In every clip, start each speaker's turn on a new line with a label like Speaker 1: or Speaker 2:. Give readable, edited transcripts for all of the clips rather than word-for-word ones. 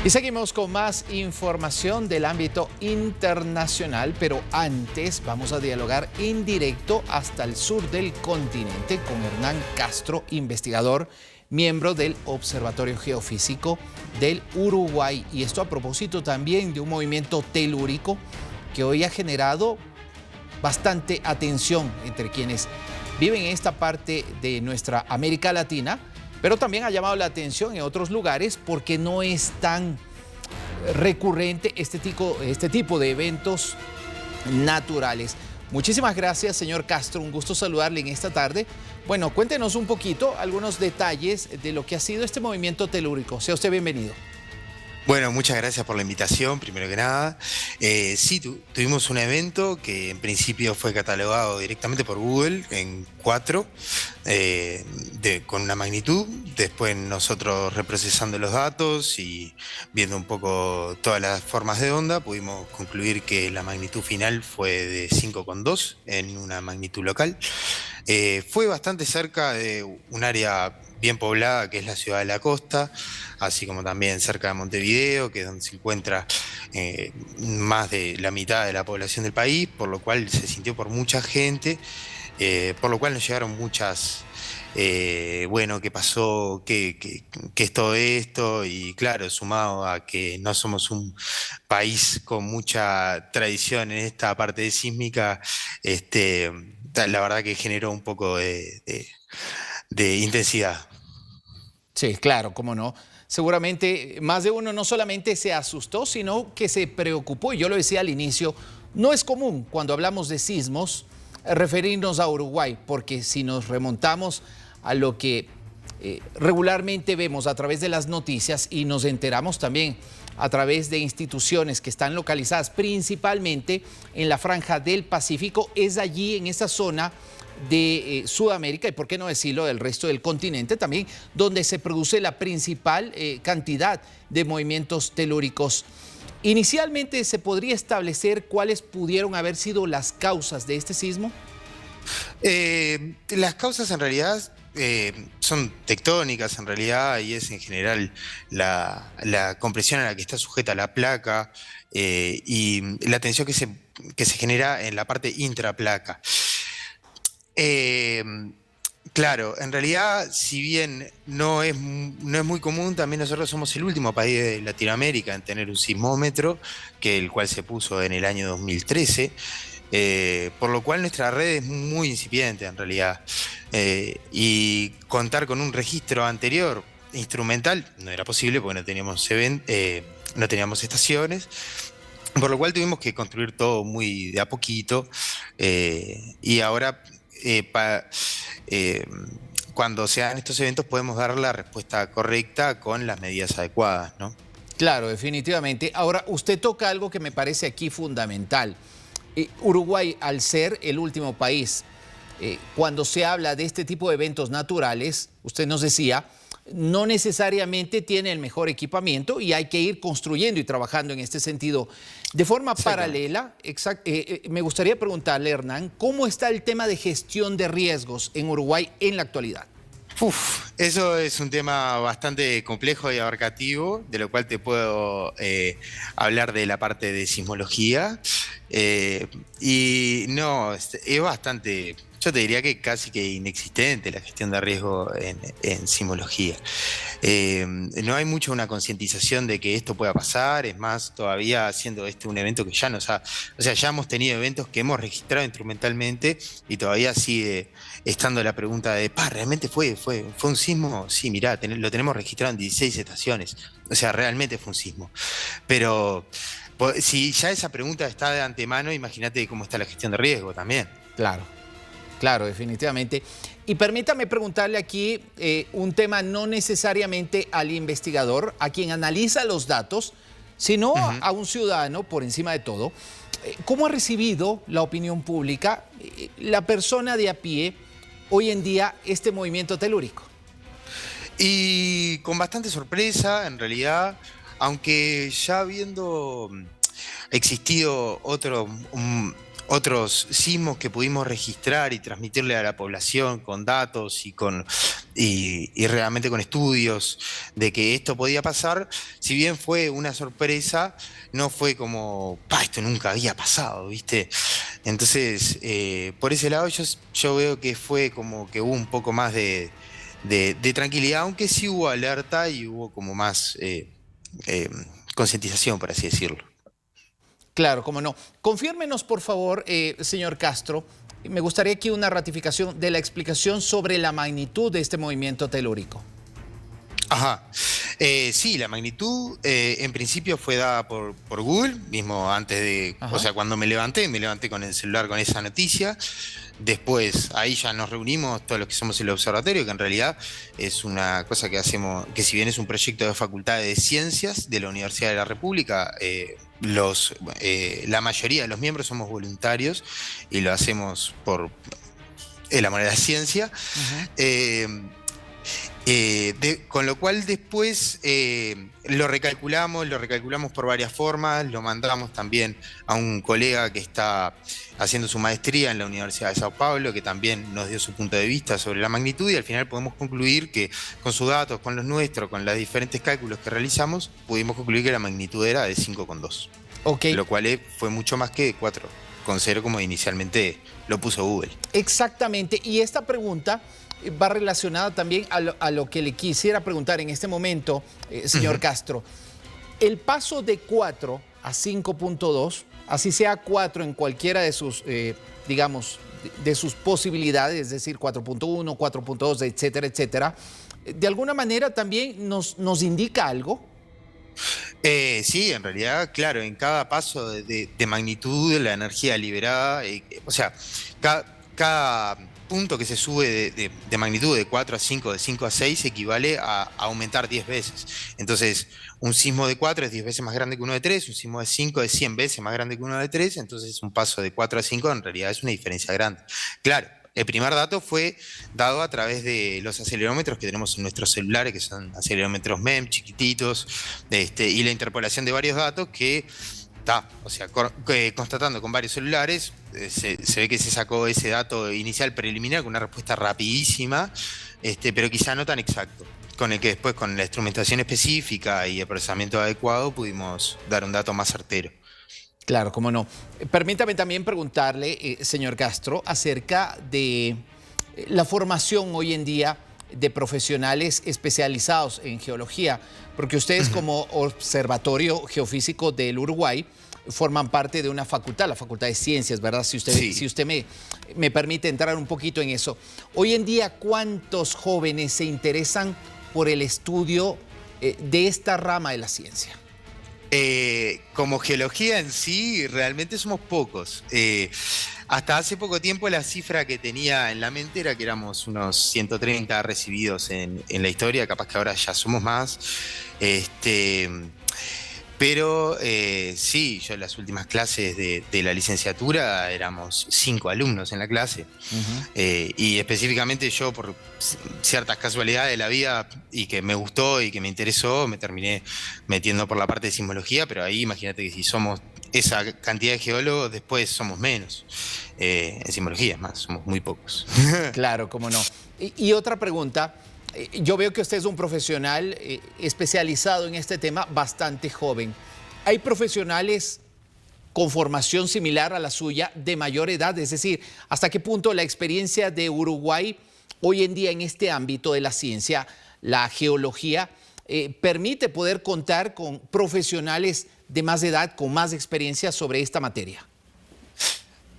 Speaker 1: Y seguimos con más información del ámbito internacional, pero antes vamos a dialogar en directo hasta el sur del continente con Hernán Castro, investigador, miembro del Observatorio Geofísico del Uruguay. Y esto a propósito también de un movimiento telúrico que hoy ha generado bastante atención entre quienes viven en esta parte de nuestra América Latina, pero también ha llamado la atención en otros lugares porque no es tan recurrente este tipo de eventos naturales. Muchísimas gracias, señor Castro. Un gusto saludarle en esta tarde. Bueno, cuéntenos un poquito algunos detalles de lo que ha sido este movimiento telúrico. Sea usted bienvenido.
Speaker 2: Bueno, muchas gracias por la invitación, primero que nada. Sí, tuvimos un evento que en principio fue catalogado directamente por Google en 4, con una magnitud. Después nosotros reprocesando los datos y viendo un poco todas las formas de onda, pudimos concluir que la magnitud final fue de 5,2 en una magnitud local. Fue bastante cerca de un área bien poblada, que es la ciudad de la costa, así como también cerca de Montevideo, que es donde se encuentra más de la mitad de la población del país, por lo cual se sintió por mucha gente, por lo cual nos llegaron muchas, bueno, ¿qué pasó? ¿Qué es todo esto? Y claro, sumado a que no somos un país con mucha tradición en esta parte de sísmica, la verdad que generó un poco de intensidad.
Speaker 1: Sí, claro, cómo no. Seguramente más de uno no solamente se asustó, sino que se preocupó. Y yo lo decía al inicio, no es común cuando hablamos de sismos referirnos a Uruguay, porque si nos remontamos a lo que regularmente vemos a través de las noticias y nos enteramos también a través de instituciones que están localizadas principalmente en la franja del Pacífico, es allí en esa zona de Sudamérica y por qué no decirlo del resto del continente también, donde se produce la principal cantidad de movimientos telúricos. Inicialmente, ¿se podría establecer cuáles pudieron haber sido las causas de este sismo?
Speaker 2: Las causas en realidad son tectónicas en realidad y es en general la compresión a la que está sujeta la placa y la tensión que se genera en la parte intraplaca. Eh, claro, en realidad, si bien no es muy común, también nosotros somos el último país de Latinoamérica en tener un sismómetro, el cual se puso en el año 2013, por lo cual nuestra red es muy incipiente en realidad. Y contar con un registro anterior instrumental no era posible porque no teníamos estaciones. Por lo cual tuvimos que construir todo muy de a poquito y ahora eh, pa- eh, cuando se hagan estos eventos podemos dar la respuesta correcta con las medidas adecuadas, ¿no?
Speaker 1: Claro, definitivamente. Ahora, usted toca algo que me parece aquí fundamental. Uruguay, al ser el último país, cuando se habla de este tipo de eventos naturales, usted nos decía, no necesariamente tiene el mejor equipamiento y hay que ir construyendo y trabajando en este sentido. De forma
Speaker 2: Exactamente.
Speaker 1: paralela, me gustaría preguntarle, Hernán, ¿cómo está el tema de gestión de riesgos en Uruguay en la actualidad?
Speaker 2: Eso es un tema bastante complejo y abarcativo, de lo cual te puedo hablar de la parte de sismología. eh, y no, es bastante, yo te diría que casi que inexistente la gestión de riesgo en sismología. No hay mucho una concientización de que esto pueda pasar, es más, todavía siendo este un evento que ya o sea, ya hemos tenido eventos que hemos registrado instrumentalmente y todavía sigue estando la pregunta de, ¿realmente fue un sismo? Sí, mirá, lo tenemos registrado en 16 estaciones, o sea, realmente fue un sismo. Pero si ya esa pregunta está de antemano, imagínate cómo está la gestión de riesgo también.
Speaker 1: Claro. Claro, definitivamente. Y permítame preguntarle aquí un tema no necesariamente al investigador, a quien analiza los datos, sino
Speaker 2: Ujú.
Speaker 1: a un ciudadano por encima de todo. ¿Cómo ha recibido la opinión pública, la persona de a pie, hoy en día este movimiento telúrico?
Speaker 2: Y con bastante sorpresa, en realidad, aunque ya habiendo existido otros sismos que pudimos registrar y transmitirle a la población con datos y con y realmente con estudios de que esto podía pasar, si bien fue una sorpresa, no fue como, pa, esto nunca había pasado, ¿viste? Entonces, por ese lado yo veo que fue como que hubo un poco más de tranquilidad, aunque sí hubo alerta y hubo como más eh, concientización, por así decirlo.
Speaker 1: Claro, cómo no. Confírmenos, por favor, señor Castro, me gustaría aquí una ratificación de la explicación sobre la magnitud de este movimiento telúrico.
Speaker 2: Ajá. Sí, la magnitud en principio fue dada por Google, mismo antes de, o
Speaker 1: Ajá.
Speaker 2: sea, cuando me levanté con el celular con esa noticia. Después ahí ya nos reunimos todos los que somos el observatorio, que en realidad es una cosa que hacemos, que si bien es un proyecto de Facultad de Ciencias de la Universidad de la República, la mayoría de los miembros somos voluntarios y lo hacemos por el amor a la ciencia.
Speaker 1: Ujú.
Speaker 2: Eh, con lo cual después lo recalculamos por varias formas, lo mandamos también a un colega que está haciendo su maestría en la Universidad de Sao Paulo, que también nos dio su punto de vista sobre la magnitud y al final podemos concluir que con sus datos, con los nuestros, con los diferentes cálculos que realizamos, pudimos concluir que la magnitud era de 5,2,
Speaker 1: Ok,
Speaker 2: lo cual fue mucho más que 4,0 como inicialmente lo puso Google.
Speaker 1: exactamente. Y esta pregunta va relacionada también a lo que le quisiera preguntar en este momento, señor
Speaker 2: Ujú.
Speaker 1: Castro. El paso de 4 a 5,2, así sea 4 en cualquiera de sus, digamos, de sus posibilidades, es decir, 4,1, 4,2, etcétera, etcétera, de alguna manera también nos indica algo.
Speaker 2: Sí, en realidad, claro, en cada paso de magnitud, la energía liberada, o sea, cada punto que se sube de magnitud de 4 a 5, de 5 a 6, equivale a aumentar 10 veces. Entonces, un sismo de 4 es 10 veces más grande que uno de 3, un sismo de 5 es 100 veces más grande que uno de 3, entonces un paso de 4 a 5 en realidad es una diferencia grande. Claro. El primer dato fue dado a través de los acelerómetros que tenemos en nuestros celulares, que son acelerómetros MEM, chiquititos, y la interpolación de varios datos que está, o sea, constatando con varios celulares, se ve que se sacó ese dato inicial preliminar con una respuesta rapidísima, pero quizá no tan exacto, con el que después con la instrumentación específica y el procesamiento adecuado pudimos dar un dato más certero.
Speaker 1: Claro, cómo no. Permítame también preguntarle, señor Castro, acerca de la formación hoy en día de profesionales especializados en geología, porque ustedes
Speaker 2: Ujú.
Speaker 1: como Observatorio Geofísico del Uruguay forman parte de una facultad, la Facultad de Ciencias, ¿verdad? Si
Speaker 2: Sí.
Speaker 1: usted me permite entrar un poquito en eso. Hoy en día, ¿cuántos jóvenes se interesan por el estudio de esta rama de la ciencia?
Speaker 2: Como geología en sí, realmente somos pocos. Hasta hace poco tiempo la cifra que tenía en la mente era que éramos unos 130 recibidos en la historia, capaz que ahora ya somos más. Este, pero sí, yo en las últimas clases de la licenciatura éramos 5 alumnos en la clase.
Speaker 1: Ujú.
Speaker 2: Y específicamente yo, por ciertas casualidades de la vida y que me gustó y que me interesó, me terminé metiendo por la parte de sismología, pero ahí imagínate que si somos esa cantidad de geólogos, después somos menos. En sismología, es más, somos muy pocos.
Speaker 1: Claro, cómo no. Y otra pregunta. Yo veo que usted es un profesional especializado en este tema bastante joven. ¿Hay profesionales con formación similar a la suya de mayor edad? Es decir, ¿hasta qué punto la experiencia de Uruguay hoy en día en este ámbito de la ciencia, la geología, permite poder contar con profesionales de más edad, con más experiencia sobre esta materia?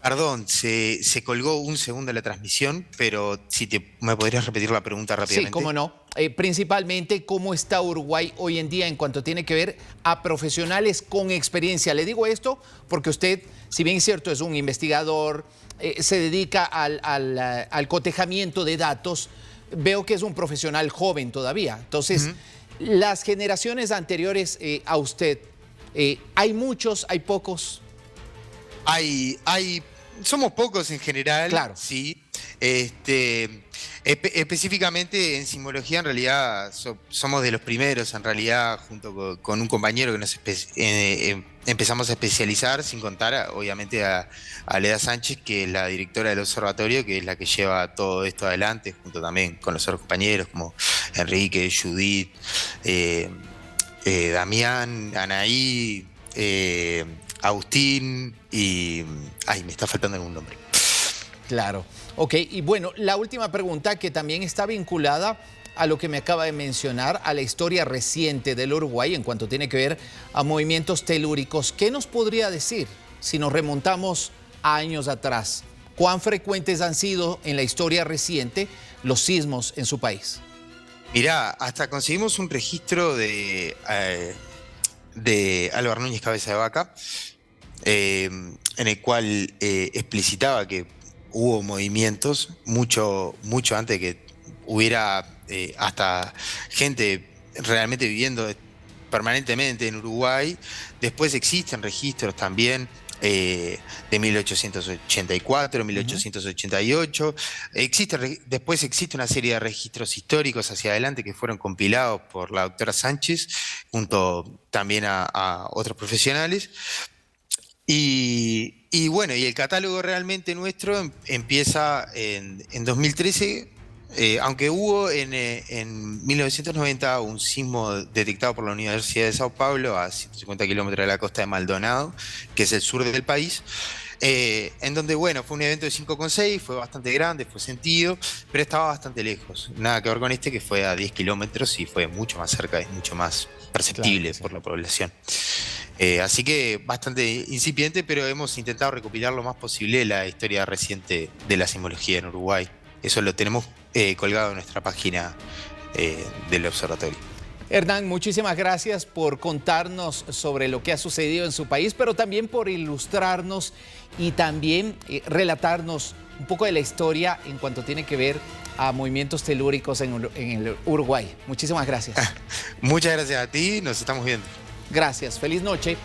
Speaker 2: Perdón, se colgó un segundo la transmisión, pero si me podrías repetir la pregunta
Speaker 1: Sí, cómo
Speaker 2: rápidamente.
Speaker 1: no. Principalmente, ¿cómo está Uruguay hoy en día en cuanto tiene que ver a profesionales con experiencia? Le digo esto porque usted, si bien es cierto, es un investigador, se dedica al cotejamiento de datos, veo que es un profesional joven todavía. Entonces,
Speaker 2: Ujú.
Speaker 1: las generaciones anteriores a usted, ¿hay muchos, hay pocos?
Speaker 2: Somos pocos en general,
Speaker 1: Claro.
Speaker 2: sí. Este, específicamente en sismología, en realidad somos de los primeros, en realidad, junto con un compañero que empezamos a especializar, sin contar, obviamente, a Leda Sánchez, que es la directora del observatorio, que es la que lleva todo esto adelante, junto también con los otros compañeros como Enrique, Judith, eh, Damián, Anaí, Agustín y... Ay, me está faltando algún nombre.
Speaker 1: Claro. Ok, y bueno, la última pregunta que también está vinculada a lo que me acaba de mencionar, a la historia reciente del Uruguay en cuanto tiene que ver a movimientos telúricos. ¿Qué nos podría decir si nos remontamos a años atrás? ¿Cuán frecuentes han sido en la historia reciente los sismos en su país?
Speaker 2: Mirá, hasta conseguimos un registro de Álvaro Núñez Cabeza de Vaca, en el cual explicitaba que hubo movimientos mucho antes de que hubiera hasta gente realmente viviendo permanentemente en Uruguay. Después existen registros también de 1884, 1888. Después existe una serie de registros históricos hacia adelante que fueron compilados por la doctora Sánchez, junto también a otros profesionales. Y bueno, y el catálogo realmente nuestro empieza en 2013, aunque hubo en 1990 un sismo detectado por la Universidad de Sao Paulo a 150 kilómetros de la costa de Maldonado, que es el sur del país, en donde, bueno, fue un evento de 5,6, fue bastante grande, fue sentido, pero estaba bastante lejos. Nada que ver con este, que fue a 10 kilómetros y fue mucho más cerca, es mucho más perceptible, claro, por la población. Así que bastante incipiente, pero hemos intentado recopilar lo más posible la historia reciente de la sismología en Uruguay. Eso lo tenemos colgado en nuestra página del observatorio.
Speaker 1: Hernán, muchísimas gracias por contarnos sobre lo que ha sucedido en su país, pero también por ilustrarnos y también relatarnos un poco de la historia en cuanto tiene que ver a movimientos telúricos en el Uruguay. Muchísimas gracias.
Speaker 2: Muchas gracias a ti, nos estamos viendo.
Speaker 1: Gracias, feliz noche.